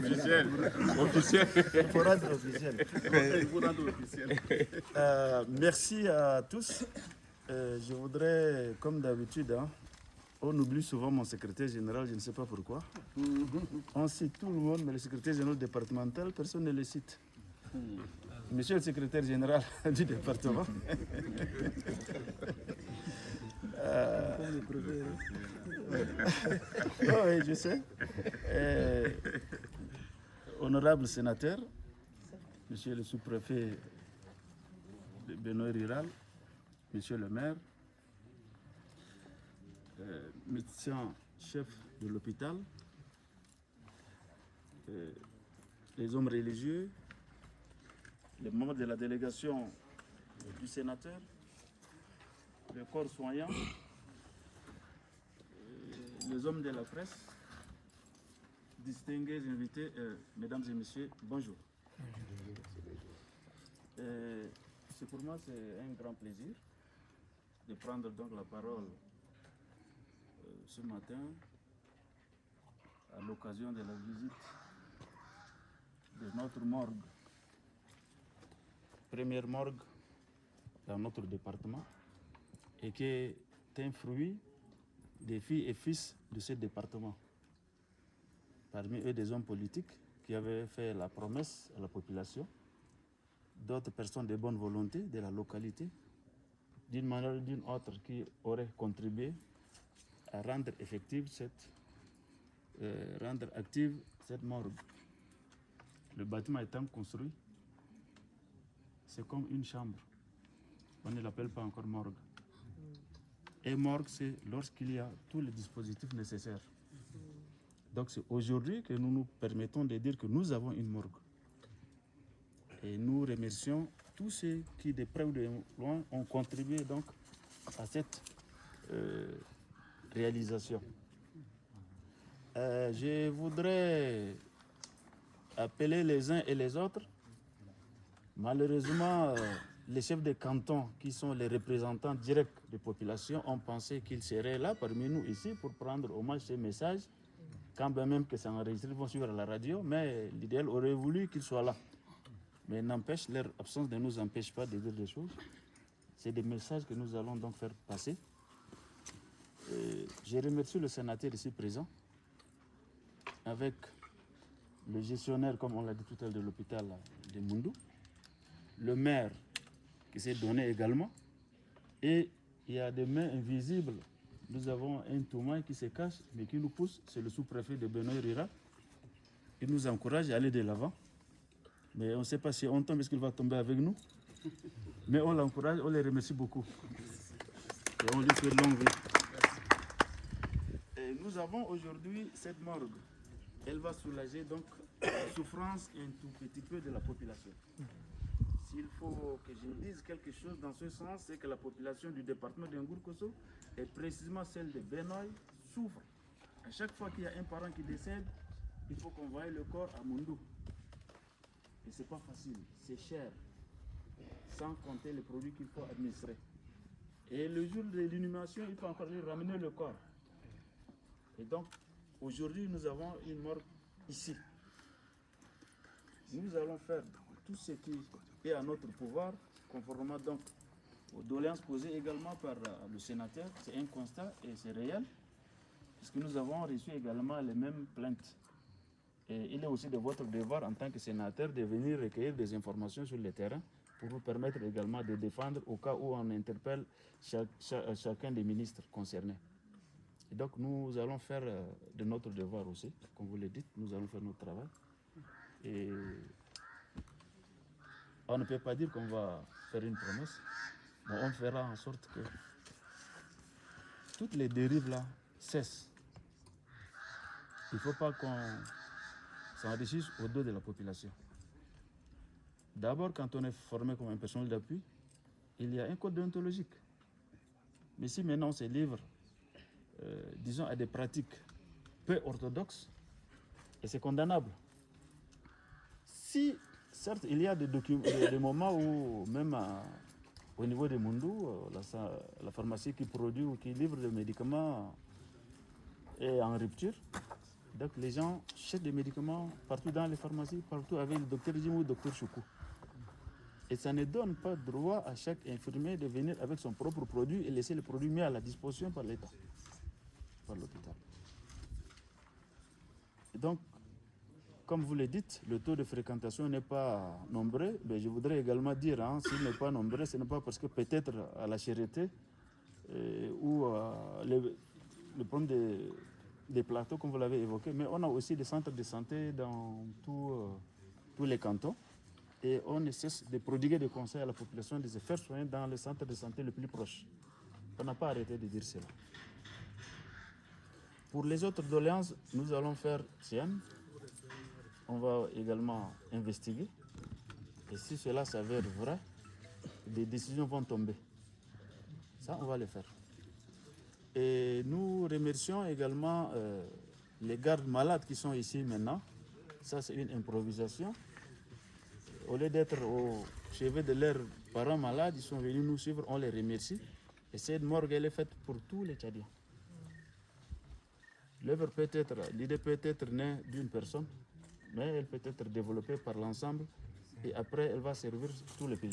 Officiel. Il faut rendre officiel. Merci à tous. Je voudrais, comme d'habitude, on oublie souvent mon secrétaire général, je ne sais pas pourquoi. On cite tout le monde, mais le secrétaire général départemental, personne ne le cite. Monsieur le secrétaire général du département. Oui, je sais. Honorable sénateur, monsieur le sous-préfet de Benoît Rural, monsieur le maire, médecin-chef de l'hôpital, les hommes religieux, les membres de la délégation du sénateur, le corps soignant, les hommes de la presse, distingués invités, mesdames et messieurs, bonjour. Pour moi, c'est un grand plaisir de prendre donc la parole ce matin à l'occasion de la visite de notre morgue, première morgue dans notre département, et qui est un fruit des filles et fils de ce département. Parmi eux, des hommes politiques qui avaient fait la promesse à la population, d'autres personnes de bonne volonté de la localité, d'une manière ou d'une autre, qui auraient contribué à rendre active cette morgue. Le bâtiment étant construit, c'est comme une chambre. On ne l'appelle pas encore morgue. Et morgue, c'est lorsqu'il y a tous les dispositifs nécessaires. Donc c'est aujourd'hui que nous nous permettons de dire que nous avons une morgue. Et nous remercions tous ceux qui, de près ou de loin, ont contribué donc à cette réalisation. Je voudrais appeler les uns et les autres. Malheureusement, les chefs de canton, qui sont les représentants directs des populations, ont pensé qu'ils seraient là parmi nous ici pour prendre au moins ces messages, quand même que ça enregistre, ils vont suivre à la radio, mais l'idéal aurait voulu qu'ils soient là. Mais n'empêche, leur absence ne nous empêche pas de dire des choses. C'est des messages que nous allons donc faire passer. Je remercie le sénateur ici présent, avec le gestionnaire, comme on l'a dit tout à l'heure, de l'hôpital de Moundou, le maire qui s'est donné également, et il y a des mains invisibles. Nous avons un Toumaï qui se cache, mais qui nous pousse, c'est le sous-préfet de Benoît Rural. Il nous encourage à aller de l'avant. Mais on ne sait pas si on tombe, est-ce qu'il va tomber avec nous. Mais on l'encourage, on les remercie beaucoup. Et on lui souhaite longue vie. Et nous avons aujourd'hui cette morgue. Elle va soulager donc la souffrance un tout petit peu de la population. S'il faut que je dise quelque chose dans ce sens, c'est que la population du département de Ngourkosso, et précisément celle de Benoît, souffre. À chaque fois qu'il y a un parent qui décède, il faut qu'on voie le corps à Moundou. Et c'est pas facile, c'est cher, sans compter les produits qu'il faut administrer. Et le jour de l'inhumation, il faut encore ramener le corps. Et donc, aujourd'hui, nous avons une morgue ici. Nous allons faire tout ce qui est à notre pouvoir, conformément donc aux doléances posées également par le sénateur. C'est un constat et c'est réel, puisque nous avons reçu également les mêmes plaintes. Et il est aussi de votre devoir en tant que sénateur de venir recueillir des informations sur le terrain pour vous permettre également de défendre au cas où on interpelle chacun des ministres concernés. Et donc nous allons faire de notre devoir aussi, comme vous le dites, nous allons faire notre travail. Et on ne peut pas dire qu'on va faire une promesse, mais on fera en sorte que toutes les dérives là cessent. Il ne faut pas qu'on s'enrichisse au dos de la population. D'abord, quand on est formé comme un personnel d'appui, il y a un code déontologique. Mais si maintenant on se livre, disons, à des pratiques peu orthodoxes, et c'est condamnable. Si, certes, il y a des moments où, même au niveau de Moundou, la pharmacie qui produit ou qui livre des médicaments est en rupture, Donc les gens cherchent des médicaments partout dans les pharmacies, partout avec le docteur Jim ou le docteur Choukou. Et ça ne donne pas droit à chaque infirmier de venir avec son propre produit et laisser le produit mis à la disposition par l'État, par l'hôpital. Et donc, comme vous le dites, le taux de fréquentation n'est pas nombreux. Mais je voudrais également dire, s'il n'est pas nombreux, ce n'est pas parce que peut-être à la Charité ou le problème des plateaux, comme vous l'avez évoqué, mais on a aussi des centres de santé dans tous les cantons. Et on ne cesse de prodiguer des conseils à la population de se faire soigner dans le centre de santé le plus proche. On n'a pas arrêté de dire cela. Pour les autres doléances, nous allons faire SIAN. On va également investiguer. Et si cela s'avère vrai, des décisions vont tomber. Ça, on va le faire. Et nous remercions également les gardes malades qui sont ici maintenant. Ça, c'est une improvisation. Au lieu d'être au chevet de leurs parents malades, ils sont venus nous suivre, on les remercie. Et cette morgue, elle est faite pour tous les Tchadiens. L'idée peut être née d'une personne, mais elle peut être développée par l'ensemble et après elle va servir tout le pays.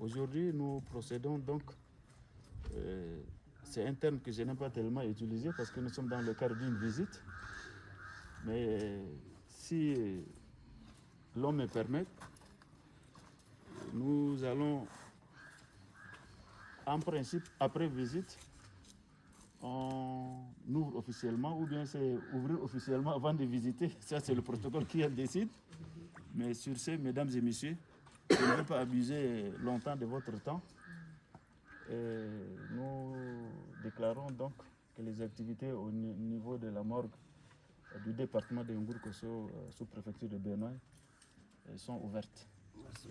Aujourd'hui, nous procédons donc, c'est un terme que je n'ai pas tellement utilisé parce que nous sommes dans le cadre d'une visite, mais si l'on me permet, nous allons, en principe, après visite, on ouvre officiellement, ou bien c'est ouvrir officiellement avant de visiter. Ça, c'est le protocole qui en décide. Mais sur ce, mesdames et messieurs, je ne veux pas abuser longtemps de votre temps. Et nous déclarons donc que les activités au niveau de la morgue du département de Ngourkosso, sous préfecture de Benoît, sont ouvertes. Merci.